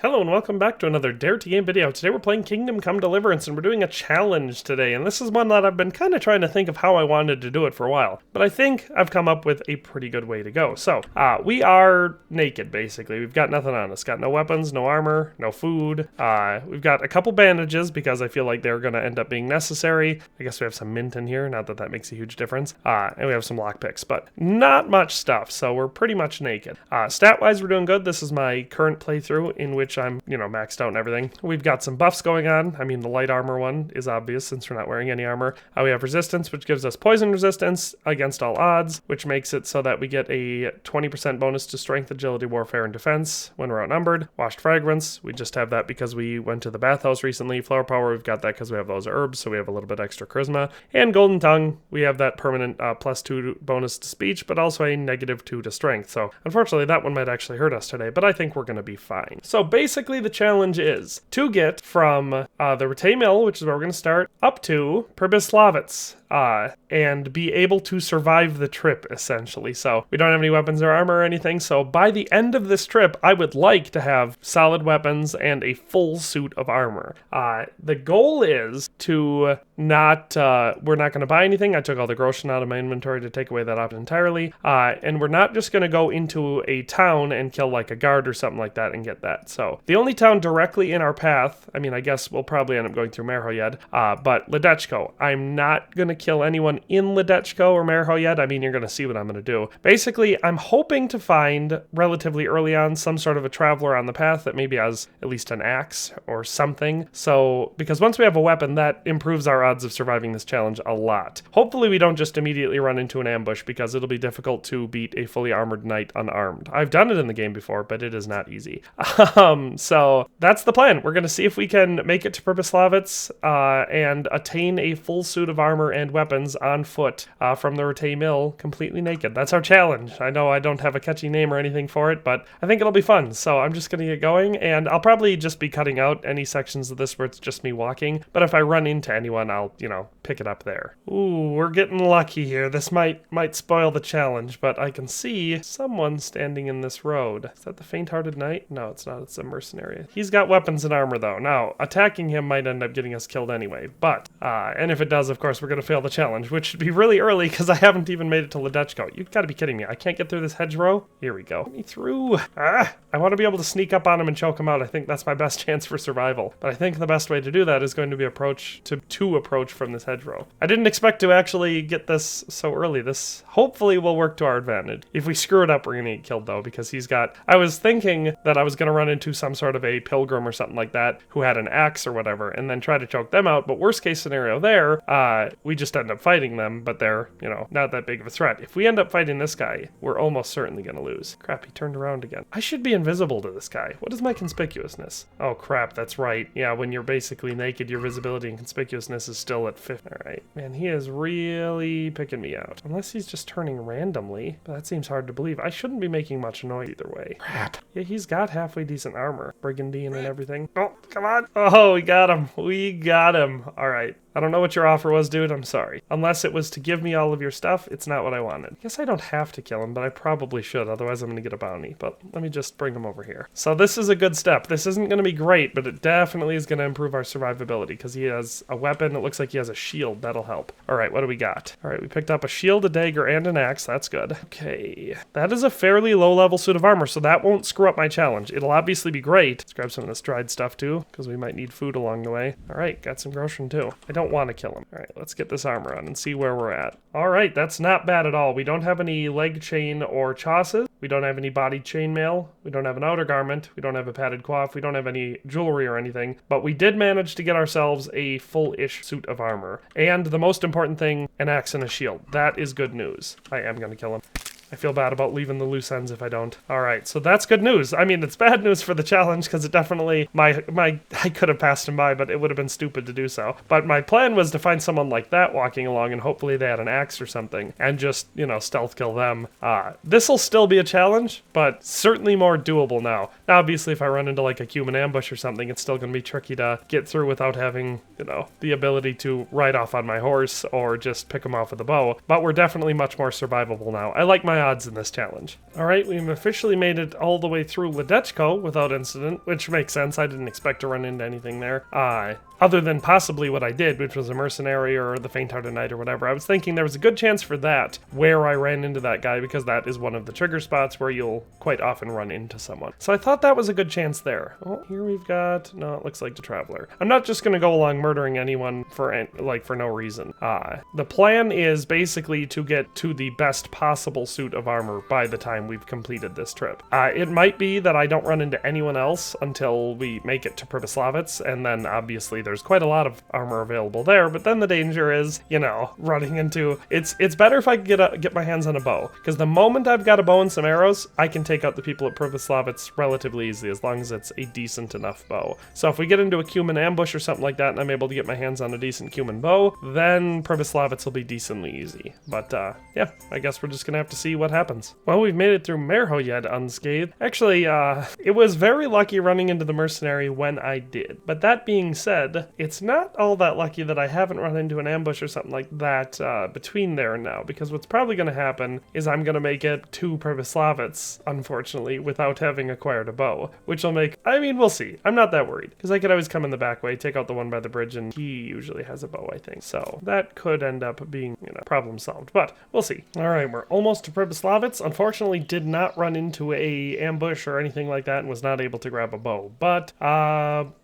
Hello and welcome back to another Dare to Game video. Today we're playing Kingdom Come Deliverance and we're doing a challenge today, and this is one that I've been kind of trying to think of how I wanted to do it for a while, but I think I've come up with a pretty good way to go. So, we are naked basically. We've got nothing on us. Got no weapons, no armor, no food. We've got a couple bandages because I feel like they're going to end up being necessary. I guess we have some mint in here, not that that makes a huge difference. And we have some lockpicks, but not much stuff, so we're pretty much naked. Stat-wise, we're doing good. This is my current playthrough in which I'm, maxed out and everything. We've got some buffs going on. I mean, the light armor one is obvious since we're not wearing any armor. We have resistance, which gives us poison resistance against all odds, which makes it so that we get a 20% bonus to strength, agility, warfare, and defense when we're outnumbered. Washed fragrance, we just have that because we went to the bathhouse recently. Flower power, we've got that because we have those herbs, so we have a little bit extra charisma. And golden tongue, we have that permanent +2 bonus to speech, but also a -2 to strength. So unfortunately, that one might actually hurt us today, but I think we're going to be fine. So basically, the challenge is to get from the Rattay Mill, which is where we're going to start, up to Pribyslavitz, and be able to survive the trip, essentially. So we don't have any weapons or armor or anything, so by the end of this trip, I would like to have solid weapons and a full suit of armor. The goal is to not, we're not going to buy anything. I took all the groceries out of my inventory to take away that option entirely, and we're not just going to go into a town and kill like a guard or something like that and get that. So the only town directly in our path, I mean, I guess we'll probably end up going through Merhoyed, but Ledechko. I'm not going to kill anyone in Ledechko or Merhoyed. I mean, you're going to see what I'm going to do. Basically, I'm hoping to find relatively early on some sort of a traveler on the path that maybe has at least an axe or something. So, because once we have a weapon, that improves our odds of surviving this challenge a lot. Hopefully, we don't just immediately run into an ambush because it'll be difficult to beat a fully armored knight unarmed. I've done it in the game before, but it is not easy. So that's the plan. We're going to see if we can make it to Pribyslavitz and attain a full suit of armor and weapons on foot from the Rattay Mill completely naked. That's our challenge. I know I don't have a catchy name or anything for it, but I think it'll be fun. So I'm just going to get going, and I'll probably just be cutting out any sections of this where it's just me walking. But if I run into anyone, I'll, pick it up there. Ooh, we're getting lucky here. This might spoil the challenge, but I can see someone standing in this road. Is that the faint-hearted knight? No, it's not. It's a mercenary. He's got weapons and armor, though. Now, attacking him might end up getting us killed anyway, but, and if it does, of course, we're going to fail the challenge, which should be really early because I haven't even made it to Ledechko. You've got to be kidding me. I can't get through this hedgerow? Here we go. Get me through. I want to be able to sneak up on him and choke him out. I think that's my best chance for survival, but I think the best way to do that is going to be to approach from this hedgerow. I didn't expect to actually get this so early. This hopefully will work to our advantage. If we screw it up, we're going to get killed, though, because he's got... I was thinking that I was going to run into some sort of a pilgrim or something like that who had an axe or whatever, and then try to choke them out, but worst case scenario there, we just end up fighting them, but they're, not that big of a threat. If we end up fighting this guy, we're almost certainly going to lose. Crap, he turned around again. I should be invisible to this guy. What is my conspicuousness? Oh, crap, that's right. Yeah, when you're basically naked, your visibility and conspicuousness is still at 50. All right. Man, he is really picking me out. Unless he's just turning randomly, but that seems hard to believe. I shouldn't be making much noise either way. Crap. Yeah, he's got halfway decent armor. Brigandine and everything. Oh, come on. Oh, we got him. We got him. All right. I don't know what your offer was, dude. I'm sorry. Unless it was to give me all of your stuff, it's not what I wanted. I guess I don't have to kill him, but I probably should. Otherwise, I'm going to get a bounty. But let me just bring him over here. So this is a good step. This isn't going to be great, but it definitely is going to improve our survivability because he has a weapon. It looks like he has a shield. That'll help. All right, what do we got? All right, we picked up a shield, a dagger, and an axe. That's good. Okay. That is a fairly low-level suit of armor, so that won't screw up my challenge. It'll obviously be great. Let's grab some of this dried stuff, too, because we might need food along the way. All right, got some grocery, too. I don't want to kill him. All right, let's get this armor on and see where we're at. All right, that's not bad at all. We don't have any leg chain or chassis. We don't have any body chainmail. We don't have an outer garment. We don't have a padded coif. We don't have any jewelry or anything. But we did manage to get ourselves a full-ish suit of armor. And the most important thing, an axe and a shield. That is good news. I am going to kill him. I feel bad about leaving the loose ends if I don't. All right, so that's good news. I mean, it's bad news for the challenge because it definitely, I could have passed him by, but it would have been stupid to do so. But my plan was to find someone like that walking along and hopefully they had an axe or something and just, stealth kill them. This'll still be a challenge, but certainly more doable now. Now, obviously, if I run into like a Cuman ambush or something, it's still going to be tricky to get through without having, the ability to ride off on my horse or just pick them off with a bow. But we're definitely much more survivable now. I like my my odds in this challenge? All right, we've officially made it all the way through Ledechko without incident, which makes sense. I didn't expect to run into anything there. Other than possibly what I did, which was a mercenary or the faint-hearted knight or whatever. I was thinking there was a good chance for that where I ran into that guy, because that is one of the trigger spots where you'll quite often run into someone. So I thought that was a good chance there. Oh, here we've got, no, it looks like the Traveler. I'm not just gonna go along murdering anyone for no reason. The plan is basically to get to the best possible suit of armor by the time we've completed this trip. It might be that I don't run into anyone else until we make it to Pribyslavitz, and then obviously there's quite a lot of armor available there, but then the danger is, you know, running into... It's better if I can get my hands on a bow, because the moment I've got a bow and some arrows, I can take out the people at Pribyslavitz relatively easily, as long as it's a decent enough bow. So if we get into a Cuman ambush or something like that, and I'm able to get my hands on a decent Cuman bow, then Pribyslavitz will be decently easy. But yeah, I guess we're just gonna have to see what happens. Well, we've made it through Merhoyed unscathed. Actually, it was very lucky running into the mercenary when I did. But that being said, it's not all that lucky that I haven't run into an ambush or something like that between there and now, because what's probably going to happen is I'm going to make it to Pribyslavitz, unfortunately, without having acquired a bow, which will make... I mean, we'll see. I'm not that worried, because I could always come in the back way, take out the one by the bridge, and he usually has a bow, I think. So that could end up being, you know, problem solved, but we'll see. All right, we're almost to Pribyslavitz. Unfortunately, did not run into a ambush or anything like that and was not able to grab a bow, but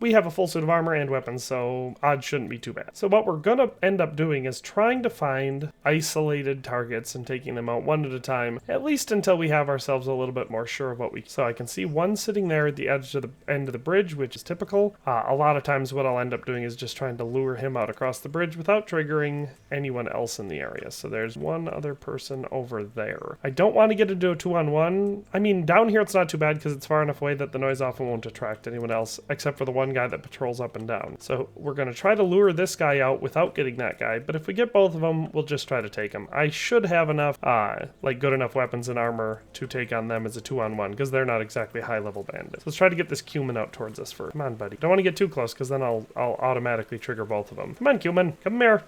we have a full suit of armor and weapons, so odds shouldn't be too bad. So what we're gonna end up doing is trying to find isolated targets and taking them out one at a time, at least until we have ourselves a little bit more sure of what we... So I can see one sitting there at the edge of the end of the bridge, which is typical. A lot of times what I'll end up doing is just trying to lure him out across the bridge without triggering anyone else in the area. So there's one other person over there. I don't want to get into a 2-on-1. I mean, down here it's not too bad because it's far enough away that the noise often won't attract anyone else, except for the one guy that patrols up and down. So we're going to try to lure this guy out without getting that guy, but if we get both of them, we'll just try to take them. I should have enough, good enough weapons and armor to take on them as a 2-on-1, because they're not exactly high-level bandits. Let's try to get this Cuman out towards us first. Come on, buddy. Don't want to get too close, because then I'll automatically trigger both of them. Come on, Cuman. Come here.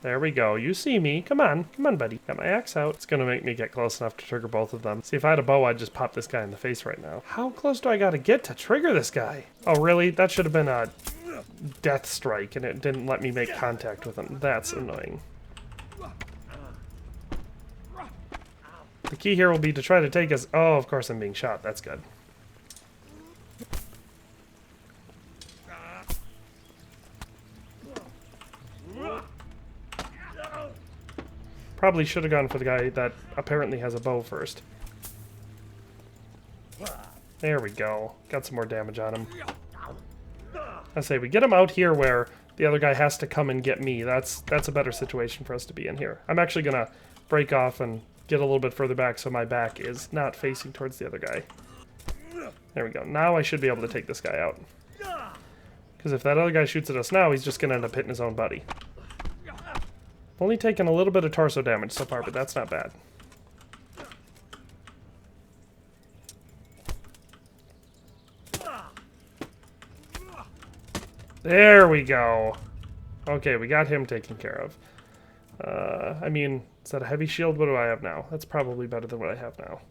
There we go. You see me. Come on. Come on, buddy. Got my axe out. It's going to make me get close enough to trigger both of them. See, if I had a bow, I'd just pop this guy in the face right now. How close do I got to get to trigger this guy? Oh, really? That should have been a death strike, and it didn't let me make contact with him. That's annoying. The key here will be to try to take us... Oh, of course I'm being shot. That's good. Probably should have gone for the guy that apparently has a bow first. There we go. Got some more damage on him. I say, we get him out here where the other guy has to come and get me. That's a better situation for us to be in here. I'm actually going to break off and get a little bit further back so my back is not facing towards the other guy. There we go. Now I should be able to take this guy out. Because if that other guy shoots at us now, he's just going to end up hitting his own buddy. Only taken a little bit of torso damage so far, but that's not bad. There we go. Okay, we got him taken care of. I mean, is that a heavy shield? What do I have now? That's probably better than what I have now.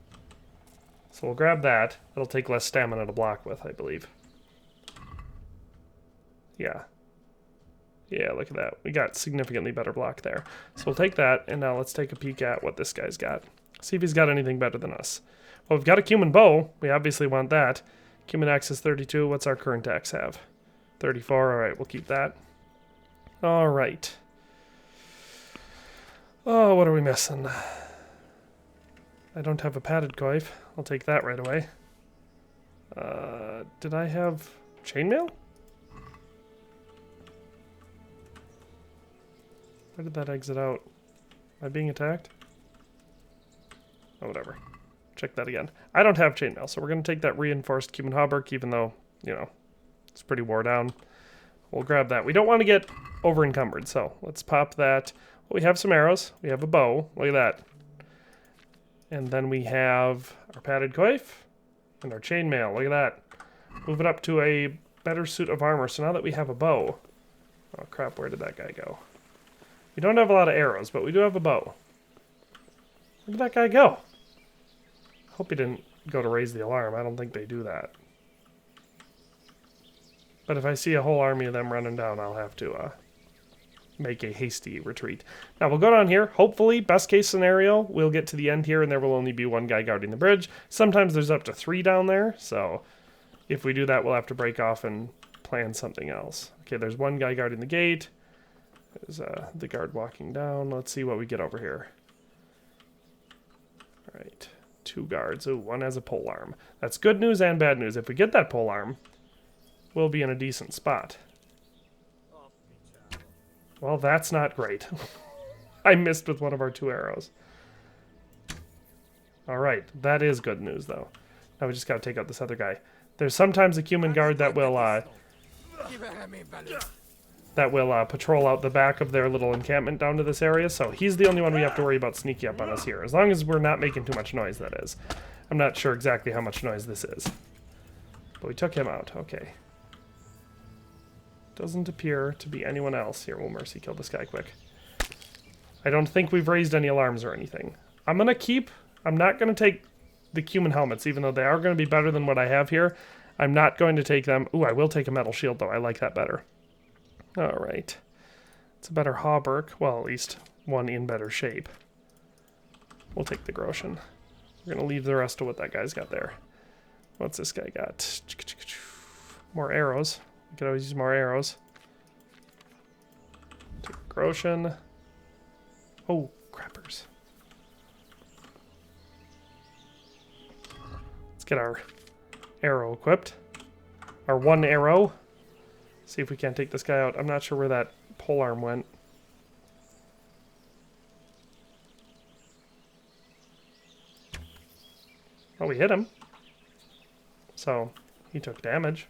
So we'll grab that. It'll take less stamina to block with, I believe. Yeah. Yeah, look at that. We got significantly better block there. So we'll take that, and now let's take a peek at what this guy's got. See if he's got anything better than us. Well, we've got a Cuman bow. We obviously want that. Cuman axe is 32. What's our current axe have? 34. All right, we'll keep that. All right. Oh, what are we missing? I don't have a padded coif. I'll take that right away. Did I have chainmail? Where did that exit out? Am I being attacked? Oh, whatever. Check that again. I don't have chainmail, so we're going to take that reinforced Cuman hauberk, even though, you know, it's pretty wore down. We'll grab that. We don't want to get over-encumbered, so let's pop that. Well, we have some arrows. We have a bow. Look at that. And then we have our padded coif and our chainmail. Look at that. Move it up to a better suit of armor. So now that we have a bow... Oh, crap. Where did that guy go? We don't have a lot of arrows, but we do have a bow. Where did that guy go? Hope he didn't go to raise the alarm. I don't think they do that. But if I see a whole army of them running down, I'll have to make a hasty retreat. Now we'll go down here. Hopefully, best case scenario, we'll get to the end here and there will only be one guy guarding the bridge. Sometimes there's up to 3 down there, so if we do that, we'll have to break off and plan something else. Okay, there's one guy guarding the gate. There's the guard walking down. Let's see what we get over here. All right, 2 guards. Oh, one has a polearm. That's good news and bad news. If we get that polearm, we'll be in a decent spot. Well, that's not great. I missed with one of our 2 arrows. Alright, that is good news, though. Now we just gotta take out this other guy. There's sometimes a Cuman guard that will patrol out the back of their little encampment down to this area, so he's the only one we have to worry about sneaking up on us here. As long as we're not making too much noise, that is. I'm not sure exactly how much noise this is. But we took him out, okay. Doesn't appear to be anyone else. Here, we'll mercy kill this guy quick. I don't think we've raised any alarms or anything. I'm not going to take the Cuman helmets, even though they are going to be better than what I have here. I'm not going to take them. Ooh, I will take a metal shield, though. I like that better. Alright. It's a better hauberk. Well, at least one in better shape. We'll take the Groshen. We're going to leave the rest of what that guy's got there. What's this guy got? More arrows. We could always use more arrows. Take Groshen. Oh, crappers. Let's get our arrow equipped. Our 1 arrow. See if we can't take this guy out. I'm not sure where that polearm went. Oh, we hit him. So, he took damage.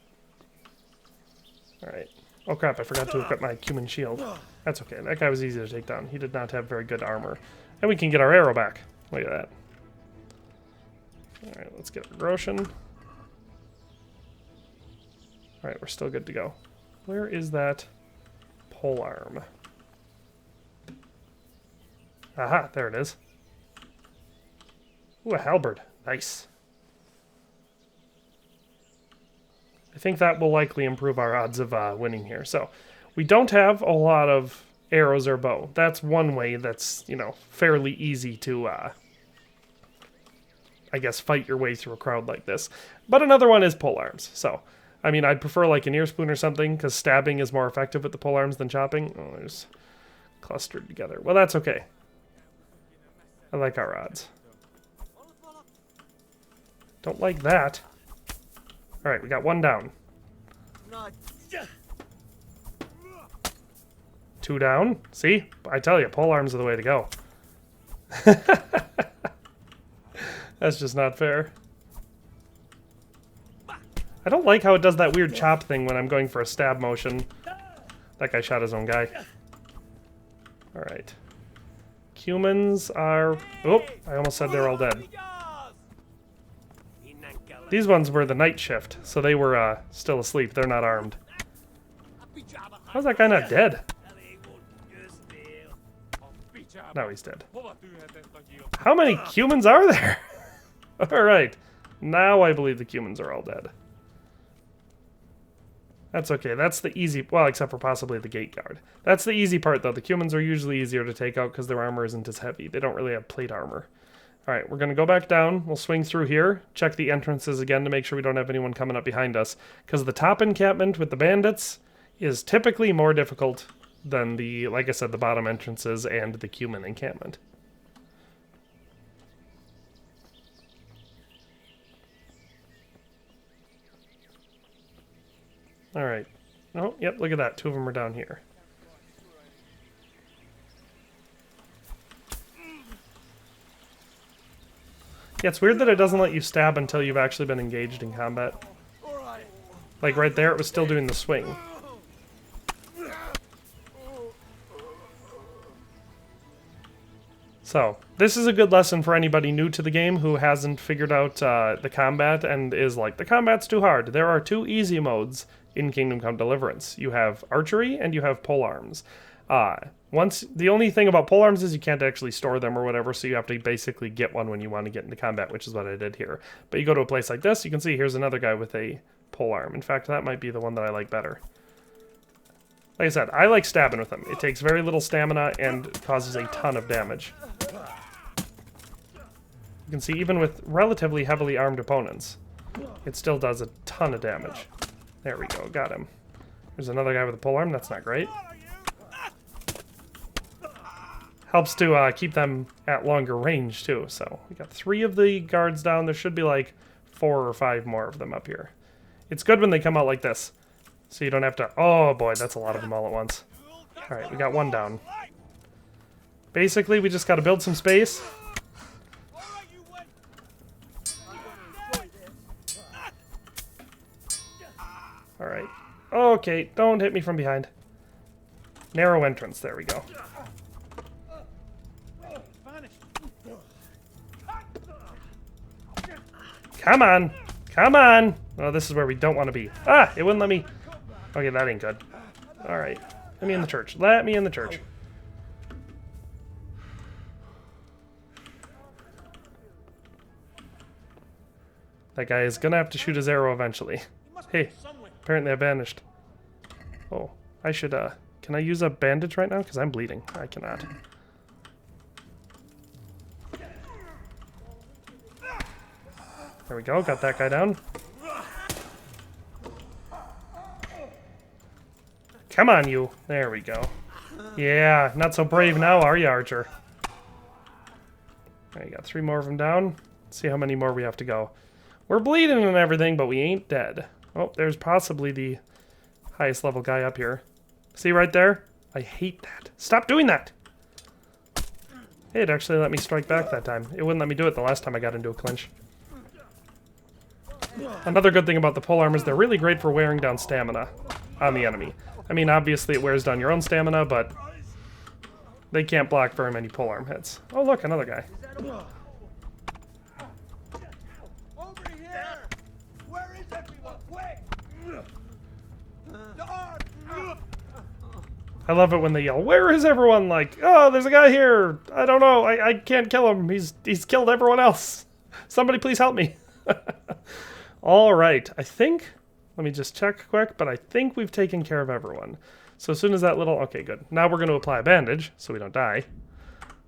Alright. Oh crap, I forgot to equip my Cuman shield. That's okay, that guy was easy to take down. He did not have very good armor. And we can get our arrow back. Look at that. Alright, let's get our Groshen. Alright, we're still good to go. Where is that polearm? Aha, there it is. Ooh, a halberd. Nice. I think that will likely improve our odds of winning here. So, we don't have a lot of arrows or bow. That's one way that's, you know, fairly easy to, I guess, fight your way through a crowd like this. But another one is polearms. So, I mean, I'd prefer like an ear spoon or something, because stabbing is more effective with the polearms than chopping. Oh, there's clustered together. Well, that's okay. I like our odds. Don't like that. Alright, we got 1 down. 2 down. See? I tell you, polearms are the way to go. That's just not fair. I don't like how it does that weird chop thing when I'm going for a stab motion. That guy shot his own guy. Alright. Cumans are... Oh, I almost said they're all dead. These ones were the night shift, so they were still asleep. They're not armed. How's that guy not dead? No, he's dead. How many Cumans are there? Alright. Now I believe the Cumans are all dead. That's okay. That's the easy... Well, except for possibly the gate guard. That's the easy part, though. The Cumans are usually easier to take out because their armor isn't as heavy. They don't really have plate armor. Alright, we're going to go back down. We'll swing through here. Check the entrances again to make sure we don't have anyone coming up behind us. Because the top encampment with the bandits is typically more difficult than the, like I said, the bottom entrances and the Cuman encampment. Alright. Oh, yep, look at that. 2 of them are down here. Yeah, it's weird that it doesn't let you stab until you've actually been engaged in combat. Like right there, it was still doing the swing. So, this is a good lesson for anybody new to the game who hasn't figured out the combat and is like, the combat's too hard. There are 2 easy modes in Kingdom Come Deliverance. You have archery and you have polearms. The only thing about polearms is you can't actually store them or whatever, so you have to basically get one when you want to get into combat, which is what I did here. But you go to a place like this, you can see here's another guy with a polearm. In fact, that might be the one that I like better. Like I said, I like stabbing with them. It takes very little stamina and causes a ton of damage. You can see even with relatively heavily armed opponents, it still does a ton of damage. There we go, got him. There's another guy with a polearm, that's not great. Helps to keep them at longer range too. So we got 3 of the guards down. There should be like 4 or 5 more of them up here. It's good when they come out like this, so you don't have to... Oh boy, that's a lot of them all at once. Alright, we got 1 down. Basically, we just got to build some space. Alright. Okay, don't hit me from behind. Narrow entrance, there we go. Come on! Come on! Oh, this is where we don't want to be. Ah! It wouldn't let me... Okay, that ain't good. Alright. Let me in the church. Let me in the church. That guy is gonna have to shoot his arrow eventually. Hey, apparently I vanished. Oh, I should, can I use a bandage right now? Because I'm bleeding. I cannot. There we go, got that guy down. Come on, you. There we go. Yeah, not so brave now, are you, Archer? Alright, you got 3 more of them down. Let's see how many more we have to go. We're bleeding and everything, but we ain't dead. Oh, there's possibly the highest level guy up here. See right there? I hate that. Stop doing that! Hey, it actually let me strike back that time. It wouldn't let me do it the last time I got into a clinch. Another good thing about the polearm is they're really great for wearing down stamina on the enemy. I mean, obviously it wears down your own stamina, but they can't block very many polearm hits. Oh, look, another guy. Over here! Where is everyone? Quick! I love it when they yell, "Where is everyone?" Like, oh, there's a guy here. I don't know. I can't kill him. He's killed everyone else. Somebody please help me. All right. I think, let me just check quick, but I think we've taken care of everyone. So as soon as that little, okay, good. Now we're going to apply a bandage so we don't die.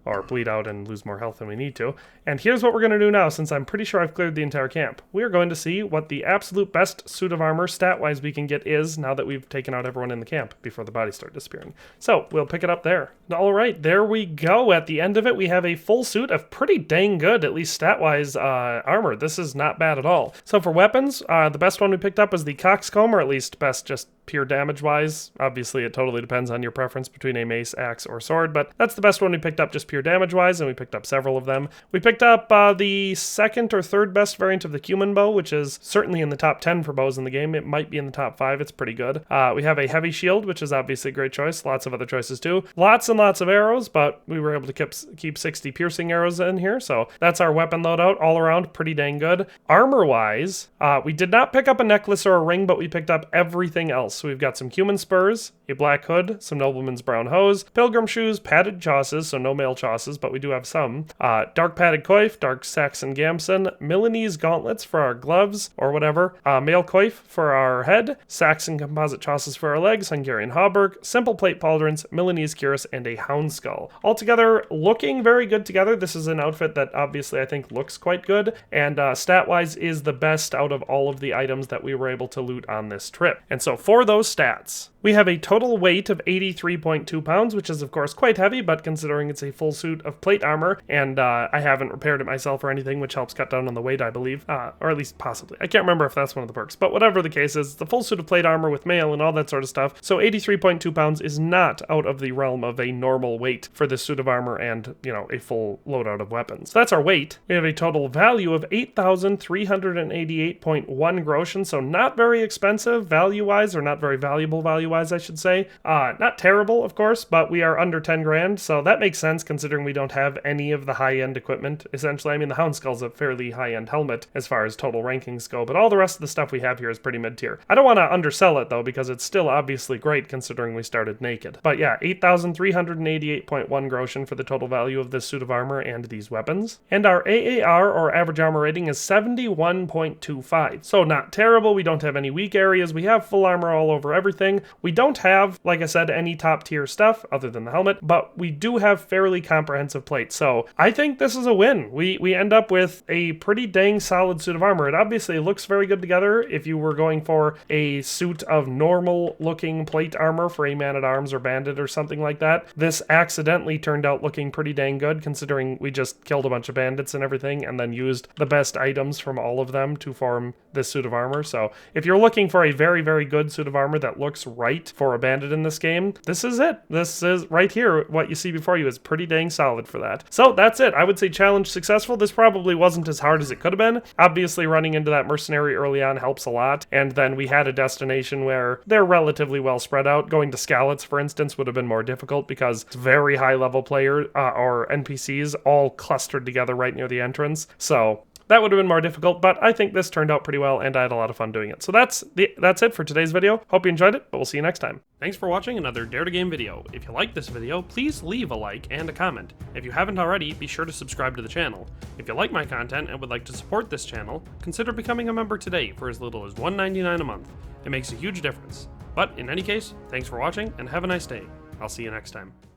Or bleed out and lose more health than we need to. And here's what we're going to do now, since I'm pretty sure I've cleared the entire camp. We are going to see what the absolute best suit of armor, stat-wise, we can get is, now that we've taken out everyone in the camp, before the bodies start disappearing. So, we'll pick it up there. Alright, there we go. At the end of it, we have a full suit of pretty dang good, at least stat-wise, armor. This is not bad at all. So for weapons, the best one we picked up was the coxcomb, or at least best just pure damage-wise. Obviously, it totally depends on your preference between a mace, axe, or sword, but that's the best one we picked up just pure damage-wise, and we picked up several of them. We picked up the second or third best variant of the Cuman bow, which is certainly in the top 10 for bows in the game. It might be in the top 5. It's pretty good. We have a heavy shield, which is obviously a great choice. Lots of other choices too. Lots and lots of arrows, but we were able to keep 60 piercing arrows in here, so that's our weapon loadout. All around, pretty dang good. Armor-wise, we did not pick up a necklace or a ring, but we picked up everything else. So we've got some Cuman spurs, a black hood, some nobleman's brown hose, pilgrim shoes, padded chausses, so no mail chausses, but we do have some. Dark padded coif, dark Saxon gamson, Milanese gauntlets for our gloves, or whatever, mail coif for our head, Saxon composite chausses for our legs, Hungarian hauberk, simple plate pauldrons, Milanese cuirass, and a hound skull. Altogether, looking very good together. This is an outfit that obviously I think looks quite good, and stat-wise is the best out of all of the items that we were able to loot on this trip. And so for those stats, we have a total weight of 83.2 pounds, which is of course quite heavy, but considering it's a full suit of plate armor, and I haven't repaired it myself or anything, which helps cut down on the weight, I believe, or at least possibly. I can't remember if that's one of the perks, but whatever the case is, the full suit of plate armor with mail and all that sort of stuff, so 83.2 pounds is not out of the realm of a normal weight for this suit of armor and, you know, a full loadout of weapons. So that's our weight. We have a total value of 8,388.1 groschen, so not very expensive value-wise, or not very valuable value-wise, I should say. Not terrible, of course, but we are under 10 grand, so that makes sense considering we don't have any of the high-end equipment, essentially. I mean, the Houndskull's a fairly high-end helmet as far as total rankings go, but all the rest of the stuff we have here is pretty mid-tier. I don't want to undersell it, though, because it's still obviously great considering we started naked. But yeah, 8,388.1 groschen for the total value of this suit of armor and these weapons. And our AAR, or average armor rating, is 71.25. So not terrible. We don't have any weak areas. We have full armor all over everything. We don't have, like I said, any top tier stuff other than the helmet, but we do have fairly comprehensive plates. So I think this is a win. We end up with a pretty dang solid suit of armor. It obviously looks very good together. If you were going for a suit of normal looking plate armor for a man-at-arms or bandit or something like that, this accidentally turned out looking pretty dang good considering we just killed a bunch of bandits and everything and then used the best items from all of them to form this suit of armor. So if you're looking for a very, very good suit of armor that looks right for a bandit in this game, this is it. This is right here. What you see before you is pretty dang solid for that. So that's it. I would say challenge successful. This probably wasn't as hard as it could have been. Obviously running into that mercenary early on helps a lot. And then we had a destination where they're relatively well spread out. Going to Skalitz, for instance, would have been more difficult because it's very high level player or NPCs all clustered together right near the entrance. So that would have been more difficult, but I think this turned out pretty well, and I had a lot of fun doing it. So that's it for today's video. Hope you enjoyed it, but we'll see you next time. Thanks for watching another Dare to Game video. If you liked this video, please leave a like and a comment. If you haven't already, be sure to subscribe to the channel. If you like my content and would like to support this channel, consider becoming a member today for as little as $1.99 a month. It makes a huge difference. But in any case, thanks for watching, and have a nice day. I'll see you next time.